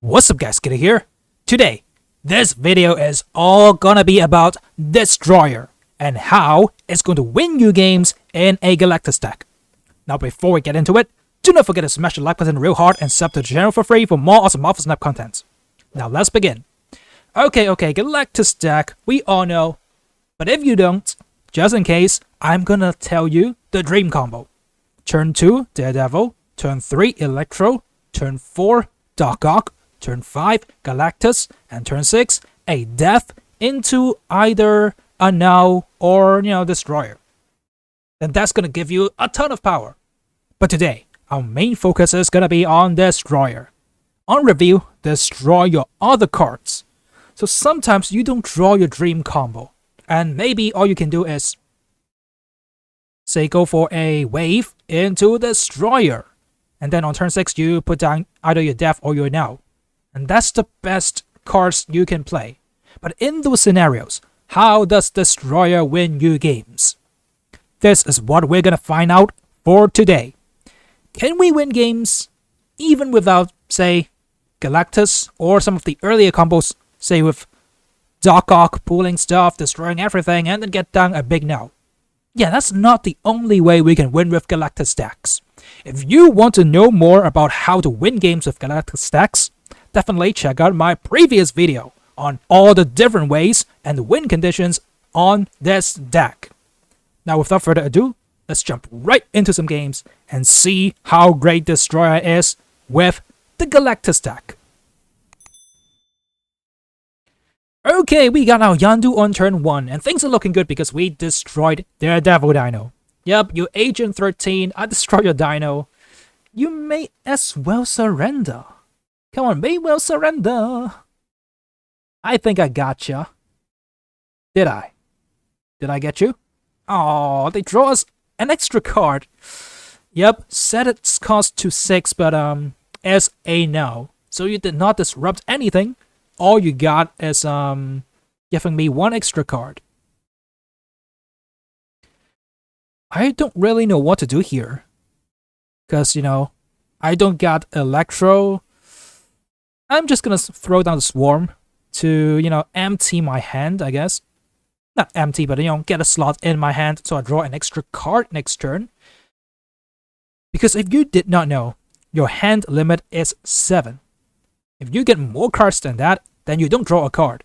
What's up guys, Kitty here. Today, this video is all gonna be about Destroyer and how it's going to win you games in a Galactus deck. Now before we get into it, do not forget to smash the like button real hard and sub to the channel for free for more awesome Marvel Snap content. Now let's begin. Okay, Galactus deck, we all know. But if you don't, just in case, I'm gonna tell you the dream combo. Turn 2, Daredevil. Turn 3, Electro. Turn 4, Doc Ock. Turn 5, Galactus, and turn 6, a death into either a Knull or, Destroyer. Then that's gonna give you a ton of power. But today, our main focus is gonna be on Destroyer. On review, destroy your other cards. So sometimes you don't draw your dream combo, and maybe all you can do is, say, go for a wave into Destroyer. And then on turn 6, you put down either your death or your Knull. And that's the best cards you can play. But in those scenarios, how does Destroyer win you games? This is what we're gonna find out for today. Can we win games even without, say, Galactus or some of the earlier combos, say with Doc Ock pulling stuff, destroying everything, and then get down a big Knull? Yeah, that's not the only way we can win with Galactus decks. If you want to know more about how to win games with Galactus decks, definitely check out my previous video on all the different ways and the win conditions on this deck. Now without further ado, let's jump right into some games and see how great Destroyer is with the Galactus deck. Okay, we got our Yondu on turn 1, and things are looking good because we destroyed their Devil Dino. Yep, you Agent 13, I destroyed your Dino. You may as well surrender. Come on, may well surrender. I think I gotcha. Did I? Did I get you? Oh, they draw us an extra card. Yep, set its cost to 6, but as a Knull. So you did not disrupt anything. All you got is giving me 1 extra card. I don't really know what to do here. Because, I don't got Electro. I'm just gonna throw down the Swarm to, empty my hand, I guess. Not empty, but, get a slot in my hand so I draw an extra card next turn. Because if you did not know, your hand limit is 7. If you get more cards than that, then you don't draw a card.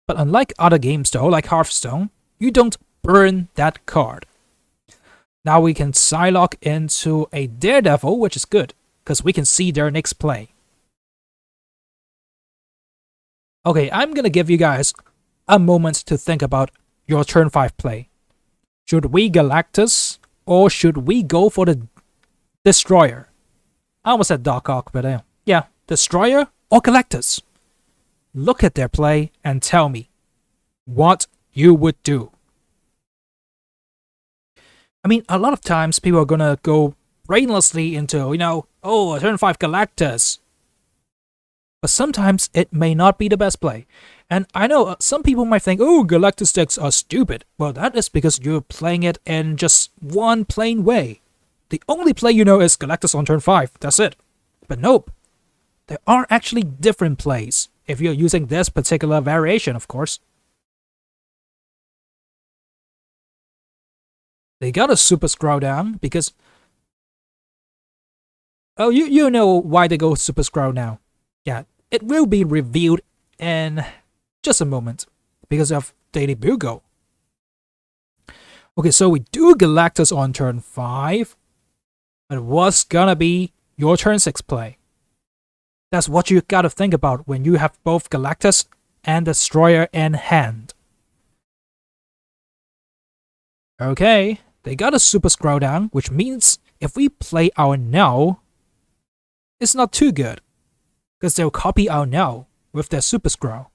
But unlike other games though, like Hearthstone, you don't burn that card. Now we can Psylocke into a Daredevil, which is good, because we can see their next play. Okay, I'm gonna give you guys a moment to think about your turn 5 play. Should we Galactus, or should we go for the Destroyer? I almost said Doc Ock, but yeah, Destroyer or Galactus? Look at their play and tell me what you would do. I mean, a lot of times people are gonna go brainlessly into, oh, turn 5 Galactus. But sometimes it may not be the best play. And I know some people might think, oh, Galactus decks are stupid. Well, that is because you're playing it in just one plain way. The only play you know is Galactus on turn 5, that's it. But nope. There are actually different plays, if you're using this particular variation, of course. They got a Super Scroll down because... Oh, you know why they go Super Scroll now. Yeah, it will be revealed in just a moment because of Daily Bugle. Okay, so we do Galactus on turn 5. But what's gonna be your turn 6 play? That's what you gotta think about when you have both Galactus and Destroyer in hand. Okay, they got a Super Scroll down, which means if we play our Knull, it's not too good, because they'll copy our Knull with their Super Scroll.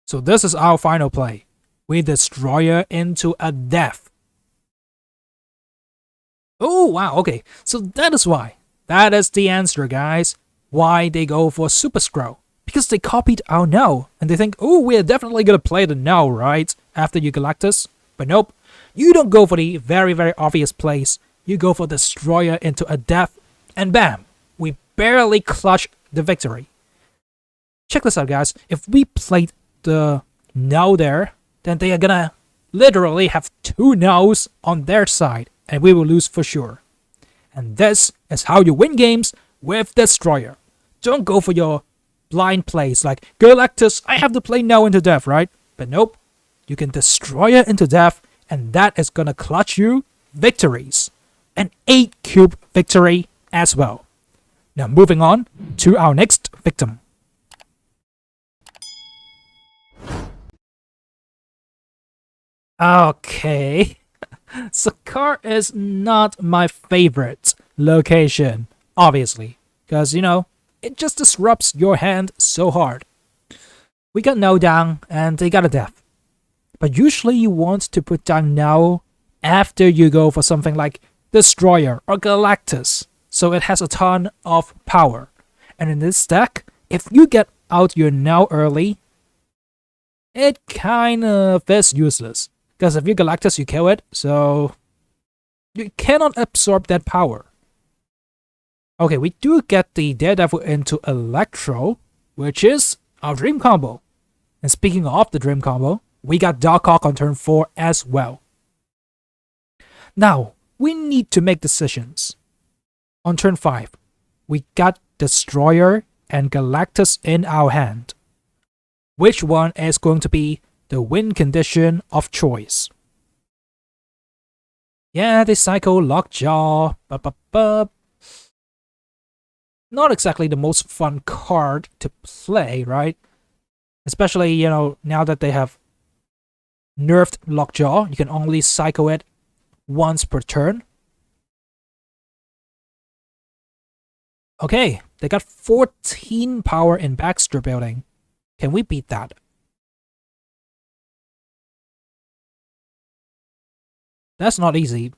So this is our final play. We Destroyer into a death. Oh wow, okay. So that is why. That is the answer, guys. Why they go for Super Scroll. Because they copied our Knull. And they think, oh, we're definitely gonna play the Knull, right? After you Galactus. But nope, You don't go for the very, very obvious plays. You go for Destroyer into a death, and bam, we barely clutch the victory. Check this out, guys. If we played the Knull there, then they are gonna literally have 2 Knulls on their side, and we will lose for sure. And this is how you win games with Destroyer. Don't go for your blind plays like, Galactus, I have to play Knull into death, right? But nope, you can Destroyer into death, and that is gonna clutch you victories. An 8-cube victory as well. Now moving on to our next victim. Okay, Sakar is not my favorite location, obviously, because, you know, it just disrupts your hand so hard. We got Knull down, and they got a death. But usually you want to put down Knull after you go for something like Destroyer or Galactus, so it has a ton of power. And in this deck, if you get out your Knull early, it kind of is useless. Because if you Galactus, you kill it, so you cannot absorb that power. Okay, we do get the Daredevil into Electro, which is our dream combo. And speaking of the dream combo, we got Darkhawk on turn 4 as well. Now, we need to make decisions. On turn 5, we got Destroyer and Galactus in our hand. Which one is going to be the win condition of choice? Yeah, they cycle Lockjaw. Not exactly the most fun card to play, right? Especially, you know, now that they have nerfed Lockjaw, you can only cycle it once per turn. Okay, they got 14 power in Baxter Building. Can we beat that? That's not easy,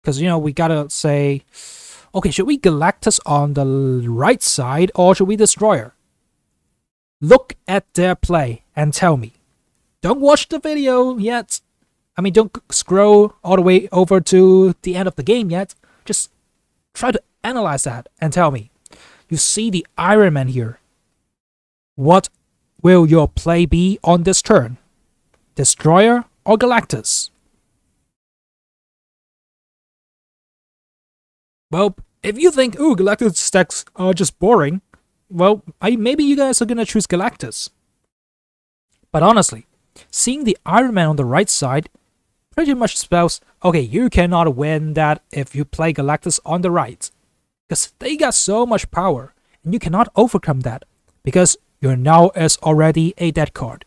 because, you know, we gotta say, okay, should we Galactus on the right side, or should we Destroyer? Look at their play and tell me. Don't watch the video yet. I mean, don't scroll all the way over to the end of the game yet. Just try to analyze that and tell me. You see the Iron Man here. What will your play be on this turn? Destroyer or Galactus? Well, if you think, ooh, Galactus decks are just boring, well, maybe you guys are gonna choose Galactus. But honestly, seeing the Iron Man on the right side pretty much spells, okay, you cannot win that if you play Galactus on the right. Because they got so much power, and you cannot overcome that, because your Knull is already a dead card.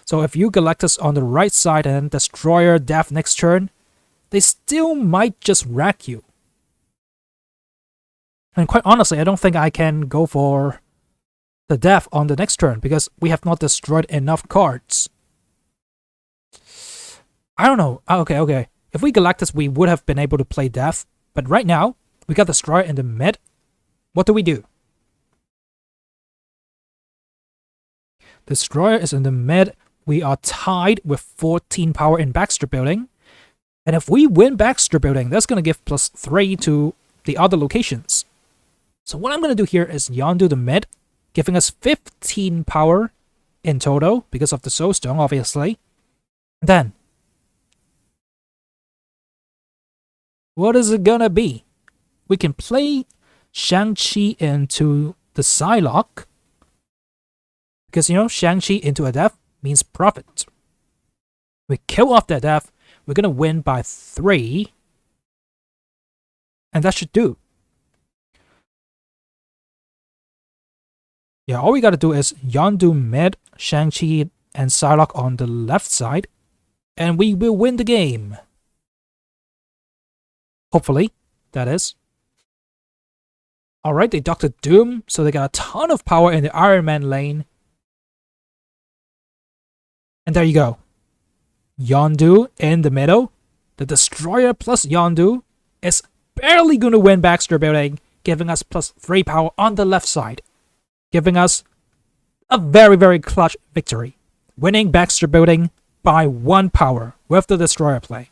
So if you Galactus on the right side and Destroyer death next turn, they still might just wreck you. And quite honestly, I don't think I can go for the death on the next turn, because we have not destroyed enough cards. I don't know. Okay. If we Galactus, we would have been able to play death. But right now, we got Destroyer in the mid. What do? Destroyer is in the mid. We are tied with 14 power in Baxter Building. And if we win Baxter Building, that's going to give +3 to the other locations. So what I'm going to do here is Yondu the mid, giving us 15 power in total, because of the Soulstone, obviously. And then, what is it gonna be? We can play Shang-Chi into the Psylocke, because, you know, Shang-Chi into a death means profit. We kill off that death, we're gonna win by 3, and that should do. Yeah, all we gotta do is Yondu mid, Shang-Chi and Psylocke on the left side, and we will win the game. Hopefully, that is. Alright, they Doctor Doom, so they got a ton of power in the Iron Man lane. And there you go. Yondu in the middle. The Destroyer plus Yondu is barely gonna win Baxter Building, giving us +3 power on the left side. Giving us a very, very clutch victory. Winning Baxter Building by 1 power with the Destroyer play.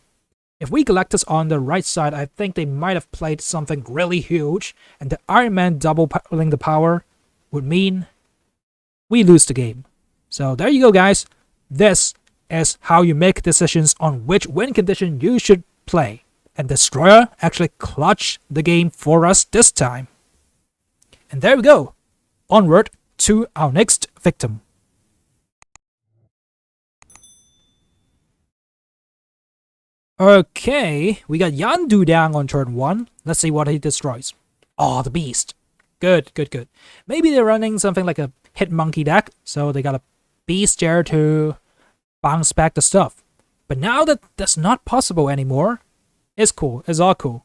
If we Galactus on the right side, I think they might have played something really huge, and the Iron Man doubling the power would mean we lose the game. So there you go, guys. This is how you make decisions on which win condition you should play. And Destroyer actually clutched the game for us this time. And there we go. Onward to our next victim. Okay, we got Yandu down on turn 1. Let's see what he destroys. Oh, the beast. Good, good, good. Maybe they're running something like a hit monkey deck, so they got a beast there to bounce back the stuff. But now that that's not possible anymore, it's cool. It's all cool.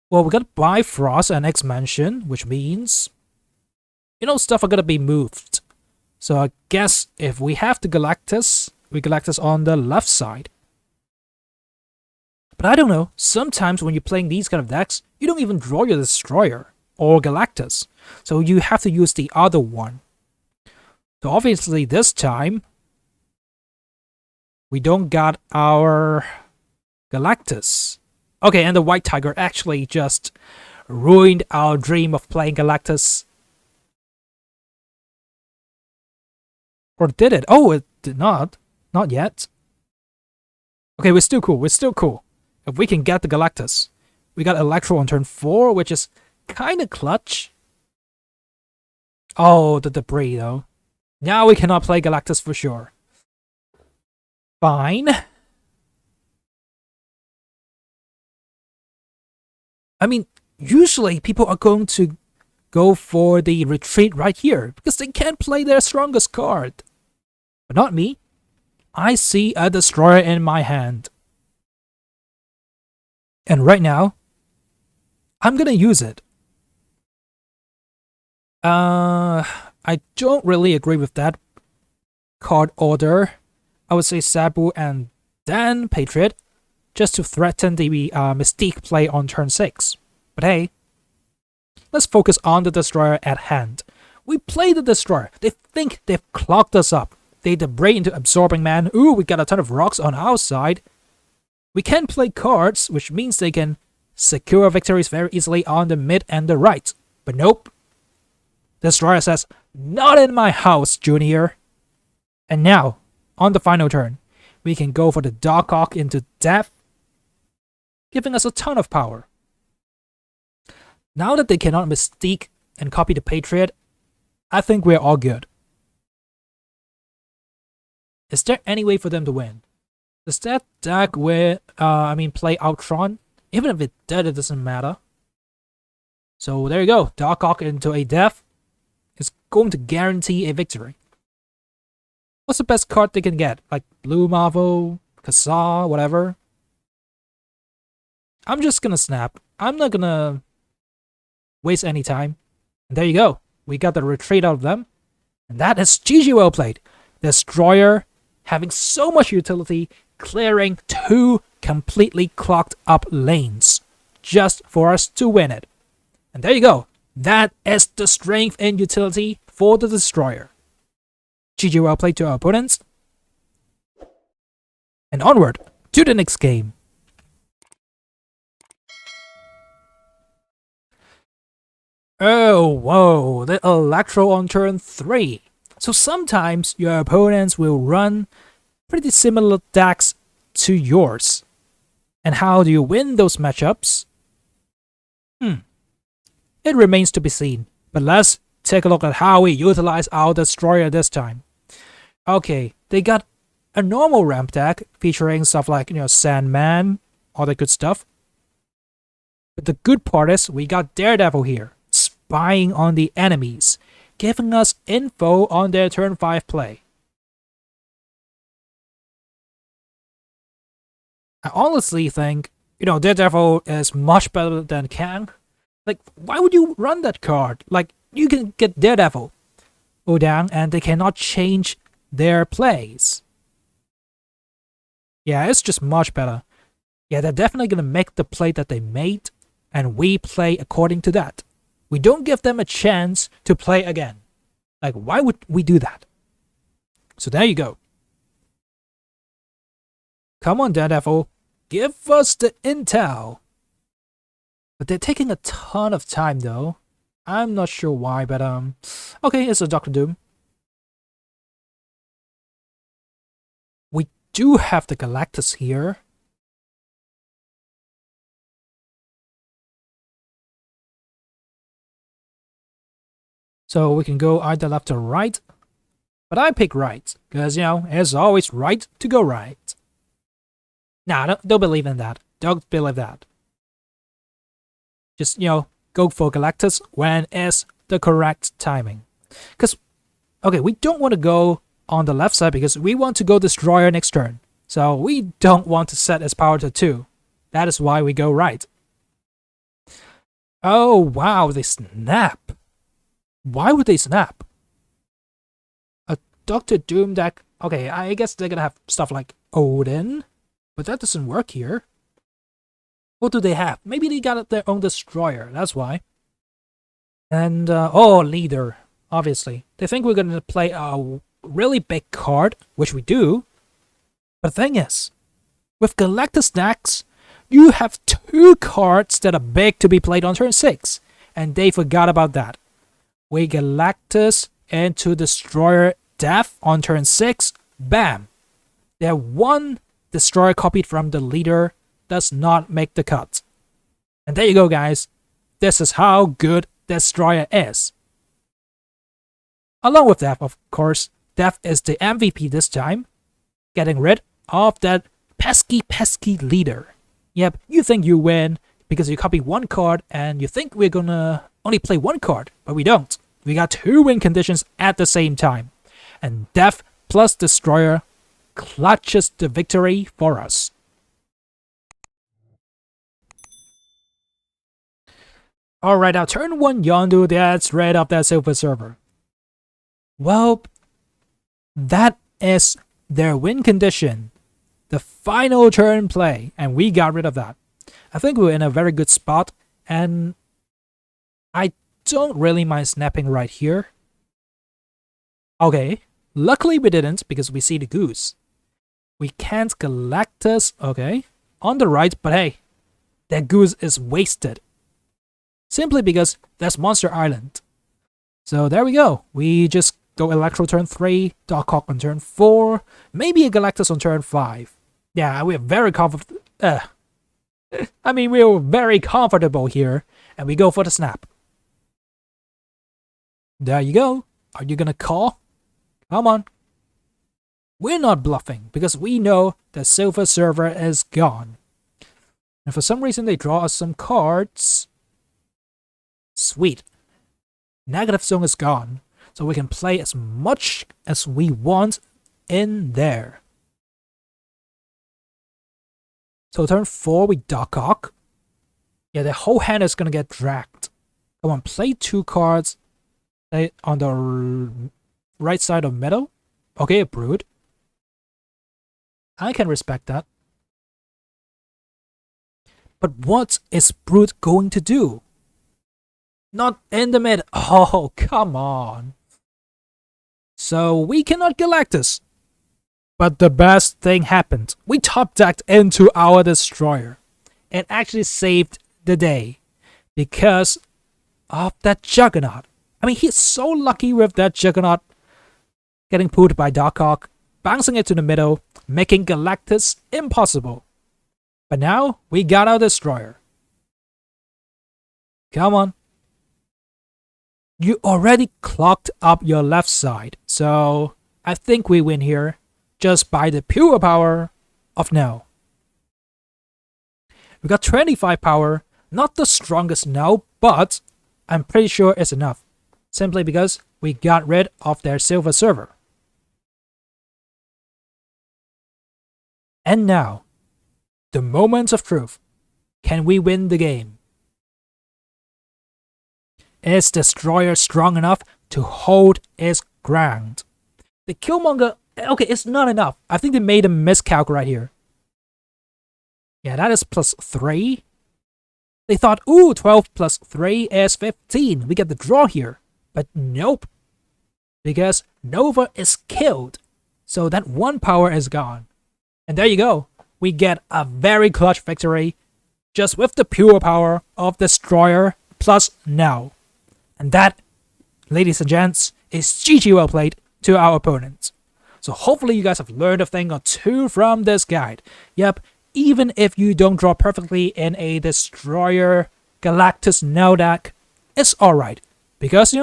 Well, we got Bifrost and Expansion, which means, stuff are gonna be moved. So I guess if we have the Galactus, we Galactus on the left side. But I don't know, sometimes when you're playing these kind of decks, you don't even draw your Destroyer or Galactus. So you have to use the other one. So obviously this time, we don't got our Galactus. Okay, and the White Tiger actually just ruined our dream of playing Galactus. Or did it? Oh, it did not. Not yet. Okay, we're still cool. We're still cool. If we can get the Galactus. We got Electro on turn 4, which is kind of clutch. Oh, the debris though. Now we cannot play Galactus for sure. Fine. I mean, usually people are going to go for the retreat right here because they can't play their strongest card. But not me. I see a Destroyer in my hand. And right now, I'm gonna use it. I don't really agree with that card order. I would say Sabu and then Patriot, just to threaten the Mystique play on turn 6. But hey, let's focus on the Destroyer at hand. We play the Destroyer. They think they've clogged us up. They debris into Absorbing Man. Ooh, we got a ton of rocks on our side. We can play cards, which means they can secure victories very easily on the mid and the right. But nope. Destroyer says, not in my house, Junior. And now, on the final turn, we can go for the Dark Arc into death, giving us a ton of power. Now that they cannot Mystique and copy the Patriot, I think we're all good. Is there any way for them to win? Does that deck play Outtron? Even if it did, it doesn't matter. So there you go. Dark Arc into a death is going to guarantee a victory. What's the best card they can get? Like Blue Marvel, Kassar, whatever. I'm just gonna snap. I'm not gonna waste any time. And there you go. We got the retreat out of them. And that is GG well played. Destroyer having so much utility, clearing 2 completely clogged up lanes just for us to win it. And there you go. That is the strength and utility for the Destroyer. GG well played to our opponents. And onward to the next game. Oh, whoa, the Electro on turn 3. So sometimes your opponents will run pretty similar decks to yours. And how do you win those matchups? It remains to be seen. But let's take a look at how we utilize our Destroyer this time. Okay, they got a normal ramp deck featuring stuff like, Sandman, all that good stuff. But the good part is we got Daredevil here, spying on the enemies, giving us info on their turn 5 play. I honestly think, Daredevil is much better than Kang. Like, why would you run that card? Like, you can get Daredevil go down and they cannot change their plays. Yeah, it's just much better. Yeah, they're definitely gonna make the play that they made, and we play according to that. We don't give them a chance to play again. Like, why would we do that? So there you go. Come on, Daredevil. Give us the intel. But they're taking a ton of time, though. I'm not sure why, but okay, it's a Doctor Doom. We do have the Galactus here. So we can go either left or right. But I pick right, because, it's always right to go right. Nah, don't believe in that. Don't believe that. Just, go for Galactus when it's the correct timing. Because, okay, we don't want to go on the left side because we want to go Destroyer next turn. So we don't want to set its power to 2. That is why we go right. Oh, wow, they snap. Why would they snap? A Doctor Doom deck. Okay, I guess they're gonna have stuff like Odin. But that doesn't work here. What do they have? Maybe they got their own Destroyer, that's why. And, Leader, obviously. They think we're gonna play a really big card, which we do. But the thing is, with Galactus decks, you have 2 cards that are big to be played on turn 6. And they forgot about that. We Galactus into Destroyer Death on turn 6, bam! Their 1 Destroyer copied from the leader does not make the cut. And there you go, guys. This is how good Destroyer is. Along with Death, of course, Death is the MVP this time, getting rid of that pesky leader. Yep, you think you win because you copy 1 card and you think we're gonna only play 1 card, but we don't. We got 2 win conditions at the same time. And Death plus Destroyer clutches the victory for us. Alright, now turn 1 Yondu gets rid of that Silver Server. Well, that is their win condition. The final turn play, and we got rid of that. I think we're in a very good spot, and I don't really mind snapping right here. Okay, luckily we didn't because we see the goose. We can't Galactus, okay, on the right, but hey, that goose is wasted. Simply because that's Monster Island. So there we go. We just go Electro turn 3, Doc Hawk on turn 4, maybe a Galactus on turn 5. Yeah, we're very confident. We're very comfortable here, and we go for the snap. There you go. Are you gonna call? Come on. We're not bluffing, because we know the Silver Server is gone. And for some reason they draw us some cards. Sweet. Negative Zone is gone, so we can play as much as we want in there. So turn 4 we Doc Hawk. Yeah, the whole hand is gonna get dragged. Come on, play 2 cards on the right side of middle. Okay, a Brood. I can respect that. But what is Brood going to do? Not in the mid. Oh, come on. So we cannot Galactus. But the best thing happened. We top decked into our Destroyer. It actually saved the day. Because of that Juggernaut. He's so lucky with that Juggernaut getting pulled by Doc Hawk, bouncing it to the middle, making Galactus impossible. But now, we got our Destroyer. Come on. You already clocked up your left side, so I think we win here just by the pure power of Knull. We got 25 power, not the strongest Knull, but I'm pretty sure it's enough, simply because we got rid of their Silver Server. And now, the moment of truth. Can we win the game? Is Destroyer strong enough to hold its ground? The Killmonger, okay, it's not enough. I think they made a miscalc right here. Yeah, that is +3. They thought, ooh, 12 plus 3 is 15. We get the draw here. But nope. Because Nova is killed. So that 1 power is gone. And there you go. we get a very clutch victory just with the pure power of Destroyer plus Knull. And that, ladies and gents, is GG well played to our opponents. So hopefully you guys have learned a thing or two from this guide. Yep, even if you don't draw perfectly in a Destroyer Galactus Knull deck, it's alright. Because,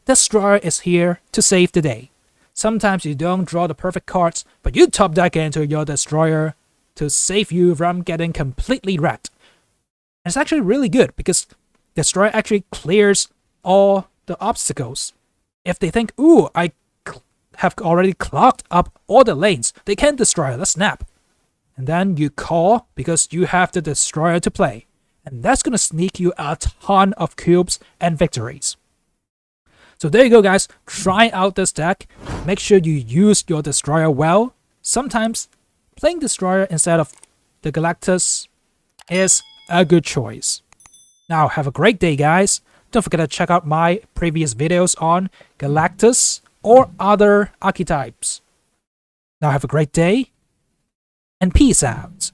Destroyer is here to save the day. Sometimes you don't draw the perfect cards, but you top deck into your Destroyer to save you from getting completely wrecked. And it's actually really good because Destroyer actually clears all the obstacles. If they think, ooh, I have already clogged up all the lanes, they can destroy, let's snap. And then you call because you have the Destroyer to play. And that's going to sneak you a ton of cubes and victories. So there you go, guys. Try out this deck. Make sure you use your Destroyer well. Sometimes playing Destroyer instead of the Galactus is a good choice. Now, have a great day, guys. Don't forget to check out my previous videos on Galactus or other archetypes. Now have a great day, and peace out.